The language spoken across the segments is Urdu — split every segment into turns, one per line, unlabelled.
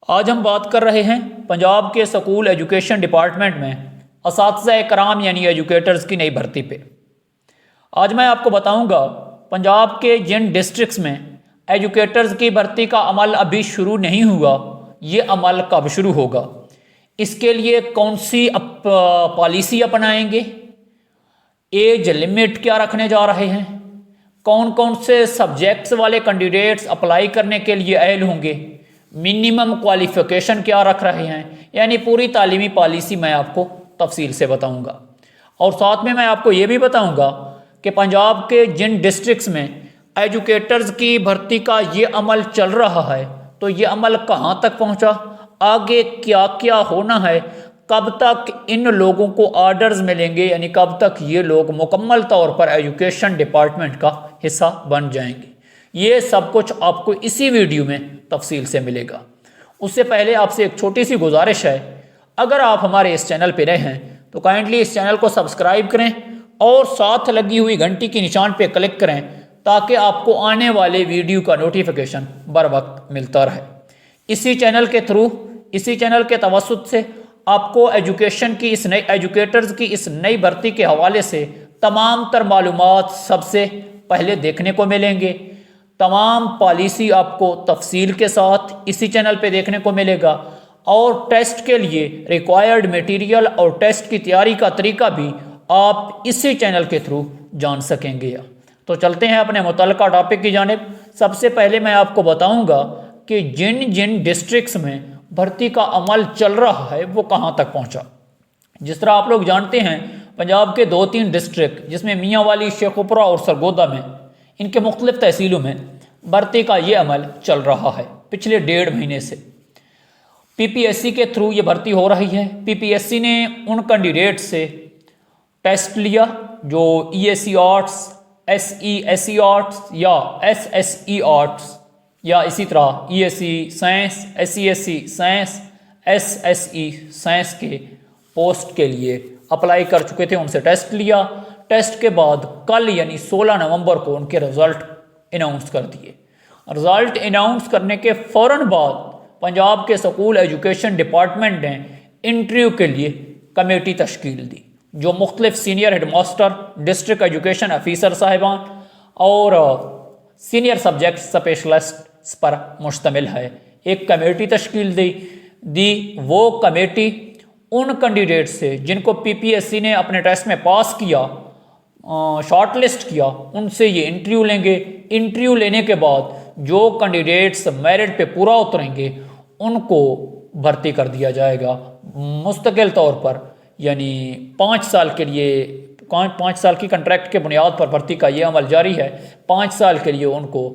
آج ہم بات کر رہے ہیں پنجاب کے سکول ایجوکیشن ڈپارٹمنٹ میں اساتذہ کرام یعنی ایجوکیٹرز کی نئی بھرتی پہ۔ آج میں آپ کو بتاؤں گا پنجاب کے جن ڈسٹرکٹس میں ایجوکیٹرز کی بھرتی کا عمل ابھی شروع نہیں ہوا، یہ عمل کب شروع ہوگا، اس کے لیے کون سی پالیسی اپنائیں گے، ایج لمٹ کیا رکھنے جا رہے ہیں، کون کون سے سبجیکٹس والے کینڈیڈیٹس اپلائی کرنے کے لیے اہل ہوں گے، منیمم کوالیفیکیشن کیا رکھ رہے ہیں، یعنی پوری تعلیمی پالیسی میں آپ کو تفصیل سے بتاؤں گا۔ اور ساتھ میں آپ کو یہ بھی بتاؤں گا کہ پنجاب کے جن ڈسٹرکٹس میں ایجوکیٹرز کی بھرتی کا یہ عمل چل رہا ہے تو یہ عمل کہاں تک پہنچا، آگے کیا کیا ہونا ہے، کب تک ان لوگوں کو آرڈرز ملیں گے، یعنی کب تک یہ لوگ مکمل طور پر ایجوکیشن ڈپارٹمنٹ کا حصہ بن جائیں گے۔ یہ سب کچھ آپ کو اسی ویڈیو میں تفصیل سے ملے گا۔ اس سے پہلے آپ سے ایک چھوٹی سی گزارش ہے، اگر آپ ہمارے اس چینل پہ رہے ہیں تو کائنڈلی اس چینل کو سبسکرائب کریں اور ساتھ لگی ہوئی گھنٹی کی نشان پہ کلک کریں تاکہ آپ کو آنے والے ویڈیو کا نوٹیفیکیشن بر وقت ملتا رہے۔ اسی چینل کے تھرو، اسی چینل کے توسط سے آپ کو ایجوکیٹرز کی اس نئی بھرتی کے حوالے سے تمام تر معلومات سب سے پہلے دیکھنے کو ملیں گے۔ تمام پالیسی آپ کو تفصیل کے ساتھ اسی چینل پہ دیکھنے کو ملے گا، اور ٹیسٹ کے لیے ریکوائرڈ میٹیریل اور ٹیسٹ کی تیاری کا طریقہ بھی آپ اسی چینل کے تھرو جان سکیں گے۔ تو چلتے ہیں اپنے متعلقہ ٹاپک کی جانب۔ سب سے پہلے میں آپ کو بتاؤں گا کہ جن ڈسٹرکٹس میں بھرتی کا عمل چل رہا ہے وہ کہاں تک پہنچا۔ جس طرح آپ لوگ جانتے ہیں پنجاب کے 2-3 ڈسٹرکٹ جس میں میاں والی، شیخوپورہ اور سرگودا میں، ان کے مختلف تحصیلوں میں بھرتی کا یہ عمل چل رہا ہے پچھلے 1.5 مہینے سے۔ پی پی ایس سی کے تھرو یہ بھرتی ہو رہی ہے۔ پی پی ایس سی نے ان کینڈیڈیٹ سے ٹیسٹ لیا جو E S C arts, S C arts یا ایس ای آرٹس، یا اسی طرح E S C science, S C science, S E science کے پوسٹ کے لیے اپلائی کر چکے تھے، ان سے ٹیسٹ لیا۔ ٹیسٹ کے بعد کل یعنی 16 نومبر کو ان کے رزلٹ اناؤنس کر دیے۔ رزلٹ اناؤنس کرنے کے فوراً بعد پنجاب کے سکول ایجوکیشن ڈپارٹمنٹ نے انٹرویو کے لیے کمیٹی تشکیل دی جو مختلف senior headmaster, district education officer صاحبان اور سینئر سبجیکٹ اسپیشلسٹ پر مشتمل ہے۔ ایک کمیٹی تشکیل دی۔ وہ کمیٹی ان کینڈیڈیٹ سے جن کو پی پی ایس سی نے اپنے ٹیسٹ میں پاس کیا، شارٹ لسٹ کیا، ان سے یہ انٹرویو لیں گے۔ انٹرویو لینے کے بعد جو کینڈیڈیٹس میرٹ پہ پورا اتریں گے ان کو بھرتی کر دیا جائے گا مستقل طور پر، یعنی 5 سال کے لیے، 5 سال کی کنٹریکٹ کے بنیاد پر بھرتی کا یہ عمل جاری ہے۔ 5 سال کے لیے ان کو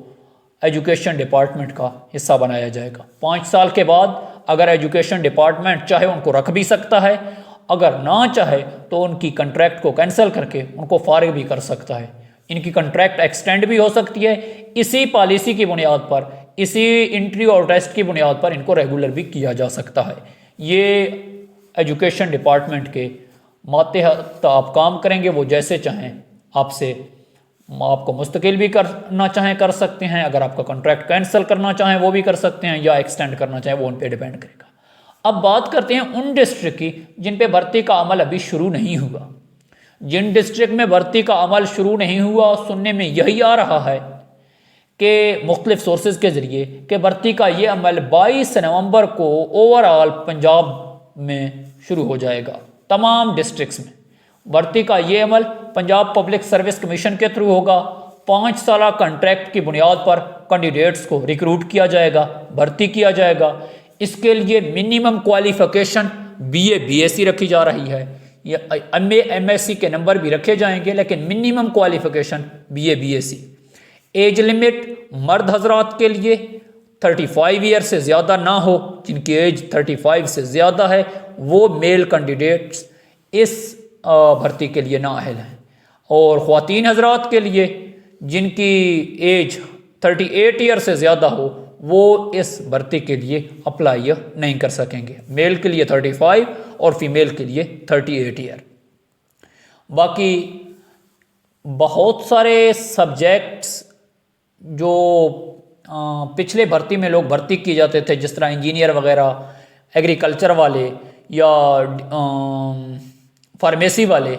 ایجوکیشن ڈپارٹمنٹ کا حصہ بنایا جائے گا۔ 5 سال کے بعد اگر ایجوکیشن ڈپارٹمنٹ چاہے ان کو رکھ بھی سکتا ہے، اگر نہ چاہے تو ان کی کنٹریکٹ کو کینسل کر کے ان کو فارغ بھی کر سکتا ہے۔ ان کی کنٹریکٹ ایکسٹینڈ بھی ہو سکتی ہے۔ اسی پالیسی کی بنیاد پر، اسی انٹرویو اور ٹیسٹ کی بنیاد پر ان کو ریگولر بھی کیا جا سکتا ہے۔ یہ ایجوکیشن ڈپارٹمنٹ کے ماتحت آپ کام کریں گے، وہ جیسے چاہیں آپ کو مستقل بھی کرنا چاہیں کر سکتے ہیں، اگر آپ کا کنٹریکٹ کینسل کرنا چاہیں وہ بھی کر سکتے ہیں، یا ایکسٹینڈ کرنا چاہیں وہ ان پہ ڈیپینڈ کرے گا۔ اب بات کرتے ہیں ان ڈسٹرکٹ کی جن پہ بھرتی کا عمل ابھی شروع نہیں ہوا۔ جن ڈسٹرکٹ میں بھرتی کا عمل شروع نہیں ہوا، سننے میں یہی آ رہا ہے کہ مختلف سورسز کے ذریعے کہ بھرتی کا یہ عمل 22 نومبر کو اوور آل پنجاب میں شروع ہو جائے گا۔ تمام ڈسٹرکٹس میں بھرتی کا یہ عمل پنجاب پبلک سروس کمیشن کے تھرو ہوگا۔ 5 سالہ کنٹریکٹ کی بنیاد پر کینڈیڈیٹس کو ریکروٹ کیا جائے گا، بھرتی کیا جائے گا۔ اس کے لیے minimum qualification B S C رکھی جا رہی ہے، یا ایم ایس سی کے نمبر بھی رکھے جائیں گے، لیکن minimum qualification B S C. Age limit مرد حضرات کے لیے 35 ایئر سے زیادہ نہ ہو، جن کی ایج 35 سے زیادہ ہے وہ میل کینڈیڈیٹس اس بھرتی کے لیے نااہل ہیں، اور خواتین حضرات کے لیے جن کی ایج 38 ایئر سے زیادہ ہو وہ اس بھرتی کے لیے اپلائی نہیں کر سکیں گے۔ میل کے لیے 35 اور فیمیل کے لیے 38 ایئر۔ باقی بہت سارے سبجیکٹس جو پچھلے بھرتی میں لوگ بھرتی کیے جاتے تھے جس طرح انجینئر وغیرہ، ایگریکلچر والے یا فارمیسی والے،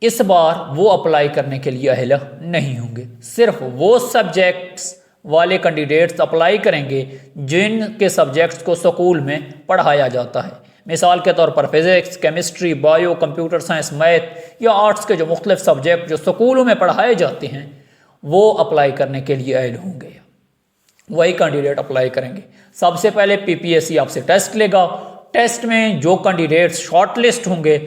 اس بار وہ اپلائی کرنے کے لیے اہل نہیں ہوں گے۔ صرف وہ سبجیکٹس والے کینڈیڈیٹس اپلائی کریں گے جن کے سبجیکٹس کو سکول میں پڑھایا جاتا ہے۔ مثال کے طور پر physics, chemistry, bio, computer science, math یا آرٹس کے جو مختلف سبجیکٹ جو سکولوں میں پڑھائے جاتے ہیں وہ اپلائی کرنے کے لیے اہل ہوں گے، وہی کینڈیڈیٹ اپلائی کریں گے۔ سب سے پہلے پی پی ایس سی آپ سے ٹیسٹ لے گا، ٹیسٹ میں جو کینڈیڈیٹس شارٹ لسٹ ہوں گے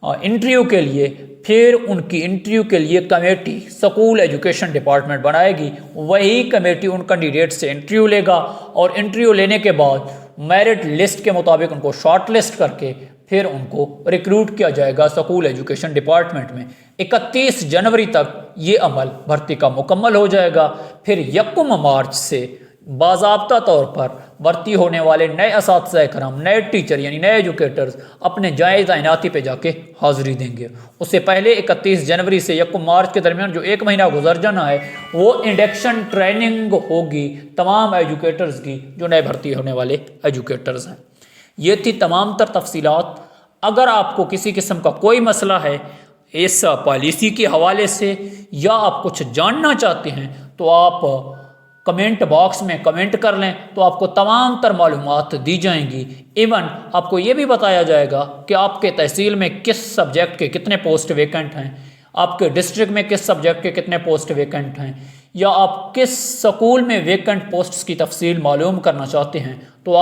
انٹرویو کے لیے، پھر ان کی انٹرویو کے لیے کمیٹی سکول ایجوکیشن ڈپارٹمنٹ بنائے گی، وہی کمیٹی ان کینڈیڈیٹ سے انٹرویو لے گا اور انٹرویو لینے کے بعد میرٹ لسٹ کے مطابق ان کو شارٹ لسٹ کر کے پھر ان کو ریکروٹ کیا جائے گا سکول ایجوکیشن ڈپارٹمنٹ میں۔ 31 جنوری تک یہ عمل بھرتی کا مکمل ہو جائے گا، پھر 1 مارچ سے باضابطہ طور پر بھرتی ہونے والے نئے اساتذہ کرام، نئے ٹیچر یعنی نئے ایجوکیٹرز اپنے جائزہ تعیناتی پہ جا کے حاضری دیں گے۔ اس سے پہلے 31 جنوری سے 1 مارچ کے درمیان جو 1 مہینہ گزر جانا ہے وہ انڈکشن ٹریننگ ہوگی تمام ایجوکیٹرز کی جو نئے بھرتی ہونے والے ایجوکیٹرز ہیں۔ یہ تھی تمام تر تفصیلات۔ اگر آپ کو کسی قسم کا کوئی مسئلہ ہے اس پالیسی کے حوالے سے یا آپ کچھ جاننا چاہتے ہیں تو آپ کمنٹ باکس میں کمنٹ کر لیں تو آپ کو تمام تر معلومات دی جائیں گی۔ ایون آپ کو یہ بھی بتایا جائے گا کہ آپ کے تحصیل میں کس سبجیکٹ کے کتنے پوسٹ ویکنٹ ہیں، آپ کے ڈسٹرکٹ میں کس سبجیکٹ کے کتنے پوسٹ ویکنٹ ہیں، یا آپ کس سکول میں ویکنٹ پوسٹس کی تفصیل معلوم کرنا چاہتے ہیں تو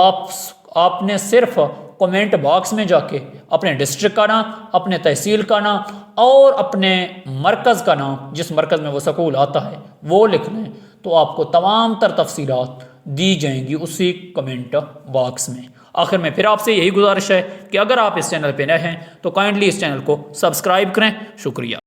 آپ نے صرف کمنٹ باکس میں جا کے اپنے ڈسٹرکٹ کا نام، اپنے تحصیل کا نام اور اپنے مرکز کا نام جس مرکز میں وہ سکول آتا ہے وہ لکھ لیں تو آپ کو تمام تر تفصیلات دی جائیں گی اسی کمنٹ باکس میں۔ آخر میں پھر آپ سے یہی گزارش ہے کہ اگر آپ اس چینل پہ نئے ہیں تو کائنڈلی اس چینل کو سبسکرائب کریں۔ شکریہ۔